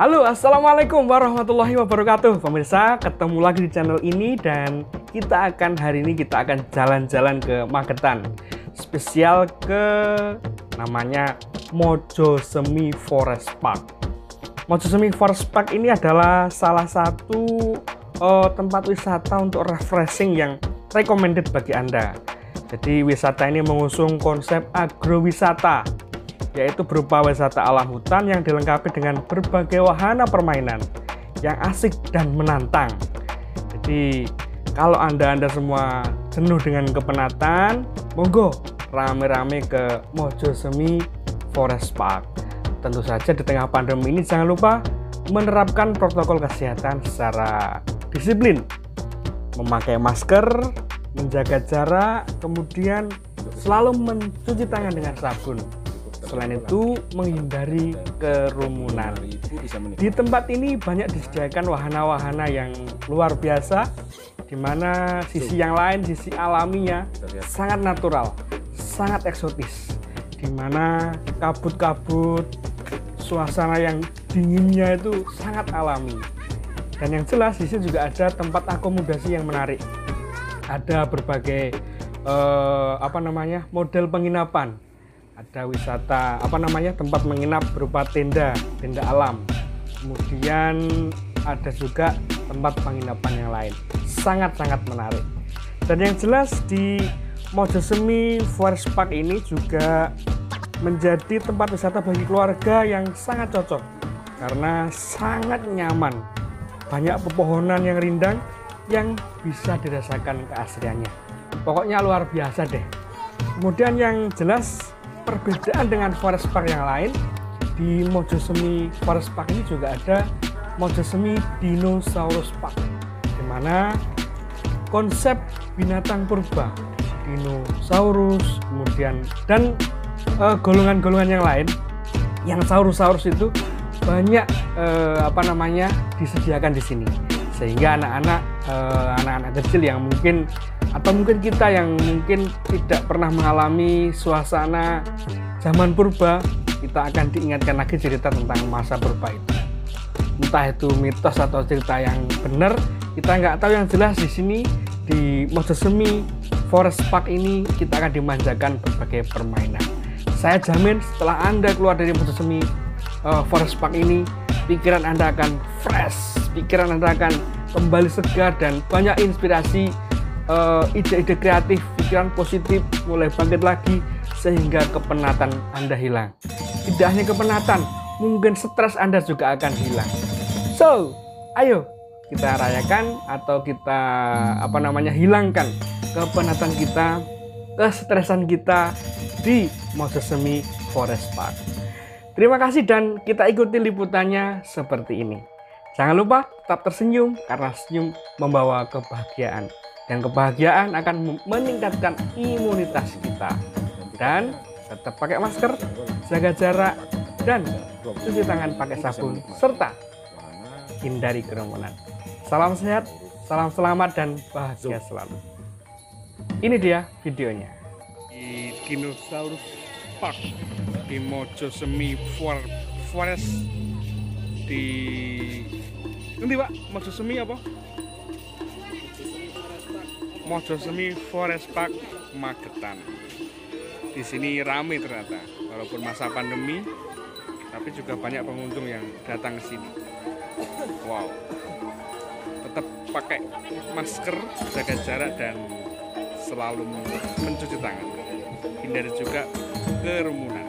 Halo, assalamualaikum warahmatullahi wabarakatuh. Pemirsa, ketemu lagi di channel ini dan hari ini kita akan jalan-jalan ke Magetan. Spesial ke namanya Mojosemi Forest Park. Mojosemi Forest Park ini adalah salah satu tempat wisata untuk refreshing yang recommended bagi Anda. Jadi wisata ini mengusung konsep agrowisata, yaitu berupa wisata alam hutan yang dilengkapi dengan berbagai wahana permainan yang asik dan menantang. Jadi kalau anda semua jenuh dengan kepenatan, monggo rame-rame ke Mojosemi Forest Park. Tentu saja di tengah pandemi ini jangan lupa menerapkan protokol kesehatan secara disiplin, memakai masker, menjaga jarak, kemudian selalu mencuci tangan dengan sabun. Selain itu, menghindari kerumunan. Di tempat ini banyak disediakan wahana-wahana yang luar biasa, di mana sisi yang lain, sisi alaminya sangat natural, sangat eksotis, di mana kabut-kabut, suasana yang dinginnya itu sangat alami. Dan yang jelas di sini juga ada tempat akomodasi yang menarik. Ada berbagai model penginapan. Ada wisata tempat menginap berupa tenda alam. Kemudian ada juga tempat penginapan yang lain. Sangat-sangat menarik. Dan yang jelas di Mojosemi Forest Park ini juga menjadi tempat wisata bagi keluarga yang sangat cocok karena sangat nyaman. Banyak pepohonan yang rindang yang bisa dirasakan keasriannya. Pokoknya luar biasa deh. Kemudian yang jelas perbedaan dengan Forest Park yang lain, di Mojosemi Forest Park ini juga ada Mojosemi Dinosaurus Park, di mana konsep binatang purba, dinosaurus, kemudian dan golongan-golongan yang lain, yang saurus itu banyak disediakan di sini, sehingga anak-anak kecil yang mungkin kita yang mungkin tidak pernah mengalami suasana zaman purba, kita akan diingatkan lagi cerita tentang masa purba itu. Entah itu mitos atau cerita yang benar, kita nggak tahu. Yang jelas di sini di Mojosemi Forest Park ini kita akan dimanjakan berbagai permainan. Saya jamin setelah Anda keluar dari Mojosemi Forest Park ini, pikiran Anda akan fresh, pikiran Anda akan kembali segar dan banyak inspirasi, ide-ide kreatif, pikiran positif mulai bangkit lagi sehingga kepenatan Anda hilang. Tidak hanya kepenatan, mungkin stres Anda juga akan hilang. So, ayo kita rayakan atau kita hilangkan kepenatan kita, kestresan kita di Mojosemi Forest Park. Terima kasih dan kita ikuti liputannya seperti ini. Jangan lupa tetap tersenyum karena senyum membawa kebahagiaan. Dan kebahagiaan akan meningkatkan imunitas kita. Dan tetap pakai masker, jaga jarak, dan cuci tangan pakai sabun, serta hindari kerumunan. Salam sehat, salam selamat, dan bahagia selalu. Ini dia videonya. Di Dinosaurus Park, di Mojosemi Forest, di... Nanti Pak, Mojosemi apa? Mojosemi Forest Park Magetan. Di sini ramai ternyata, walaupun masa pandemi, tapi juga banyak pengunjung yang datang ke sini. Wow, tetap pakai masker, jaga jarak, dan selalu mencuci tangan. Hindari juga kerumunan.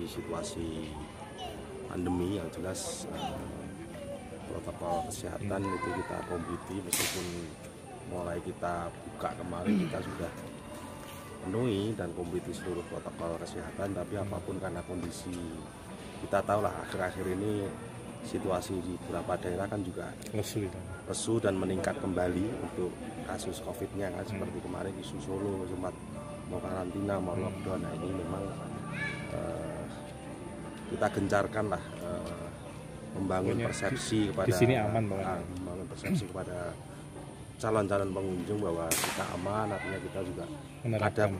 Situasi pandemi yang jelas protokol kesehatan itu kita kompliti, meskipun mulai kita buka kemarin kita sudah penuhi dan kompliti seluruh protokol kesehatan, tapi apapun karena kondisi kita tahulah akhir-akhir ini situasi di beberapa daerah kan juga lesu dan meningkat kembali untuk kasus COVID-nya kan, seperti kemarin di Solo sempat mau karantina, mau lockdown. Nah ini memang kita gencarkan lah membangun persepsi kepada di sini aman banget. Membangun persepsi kepada calon-calon pengunjung bahwa kita aman, artinya kita juga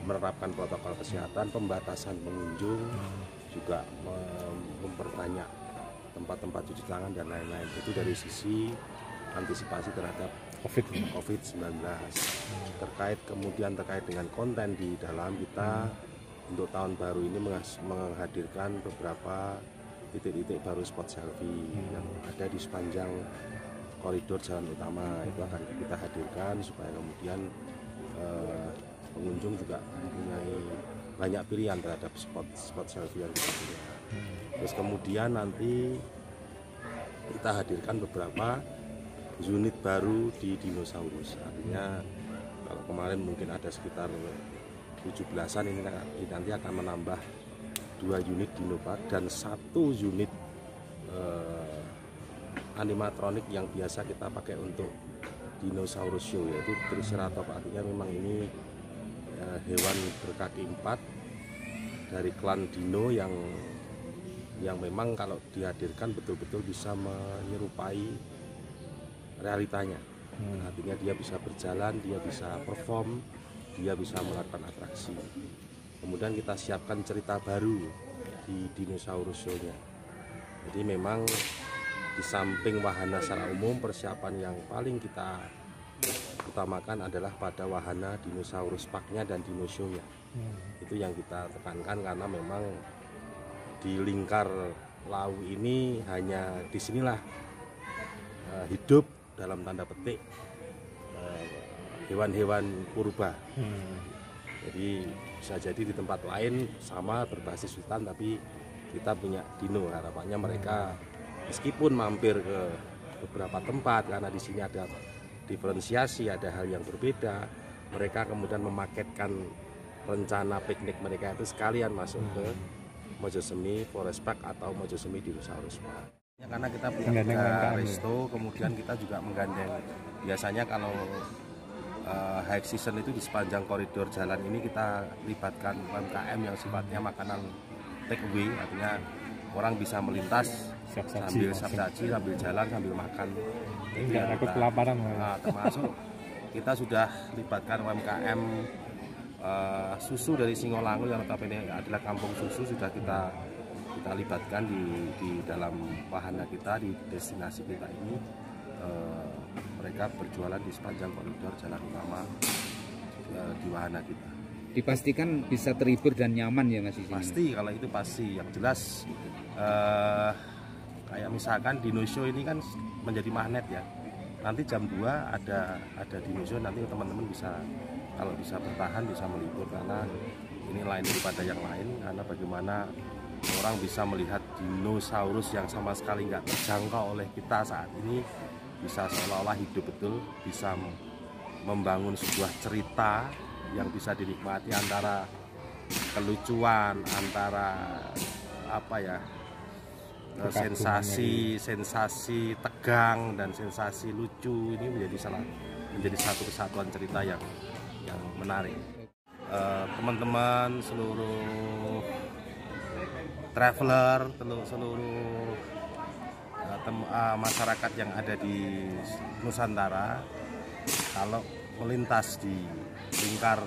menerapkan protokol kesehatan, pembatasan pengunjung, juga memperbanyak tempat-tempat cuci tangan dan lain-lain. Itu dari sisi antisipasi terhadap COVID-19. Terkait dengan konten di dalam, kita untuk tahun baru ini menghadirkan beberapa titik-titik baru spot selfie yang ada di sepanjang koridor jalan utama. Itu akan kita hadirkan supaya kemudian pengunjung juga mempunyai banyak pilihan terhadap spot selfie yang kita punya. Terus kemudian nanti kita hadirkan beberapa unit baru di dinosaurus. Artinya kalau kemarin mungkin ada sekitar 17-an, ini nanti akan menambah 2 unit dinopark dan 1 unit animatronik yang biasa kita pakai untuk dinosaurus show, yaitu Triceratops. Artinya memang ini hewan berkaki 4 dari klan dino yang memang kalau dihadirkan betul-betul bisa menyerupai realitanya. Artinya dia bisa berjalan, dia bisa perform, dia bisa melakukan atraksi. Kemudian kita siapkan cerita baru di dinosaurus show-nya. Jadi memang di samping wahana secara umum, persiapan yang paling kita utamakan adalah pada wahana dinosaurus park-nya dan dino show-nya. Itu yang kita tekankan, karena memang di lingkar Lau ini hanya disinilah hidup dalam tanda petik hewan-hewan purba. Jadi bisa jadi di tempat lain sama berbasis hutan, tapi kita punya dino. Harapannya mereka meskipun mampir ke beberapa tempat, karena di sini ada diferensiasi, ada hal yang berbeda, mereka kemudian memaketkan rencana piknik mereka itu sekalian masuk ke Mojosemi Forest Park atau Mojosemi Dinosaurus Park. Ya, karena kita punya resto, kemudian kita juga menggandeng, biasanya kalau high season itu di sepanjang koridor jalan ini kita libatkan UMKM yang sifatnya makanan take away, artinya orang bisa melintas sambil sabsaji, sambil jalan, sambil makan. Nggak takut kelaparan. Termasuk kita sudah libatkan UMKM susu dari Singolangu yang notabene adalah kampung susu, sudah kita libatkan di dalam wahana kita, di destinasi kita ini. Mereka berjualan di sepanjang koridor jalan utama di wahana kita. Dipastikan bisa terhibur dan nyaman ya Mas? Pasti, kalau itu pasti. Yang jelas kayak misalkan dino show ini kan menjadi magnet ya. Nanti jam 2 ada dino show, nanti teman-teman bisa, kalau bisa bertahan, bisa meliput, karena ini lain daripada yang lain. Karena bagaimana orang bisa melihat dinosaurus yang sama sekali nggak terjangkau oleh kita saat ini, bisa seolah-olah hidup betul, bisa membangun sebuah cerita yang bisa dinikmati antara kelucuan, antara sensasi tegang dan sensasi lucu ini menjadi satu kesatuan cerita yang menarik. Teman-teman, seluruh traveler, seluruh masyarakat yang ada di Nusantara, kalau melintas di lingkar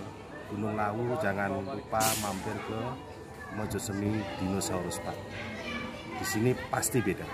Gunung Lawu jangan lupa mampir ke Mojosemi Dinosaurus Park. Di sini pasti beda.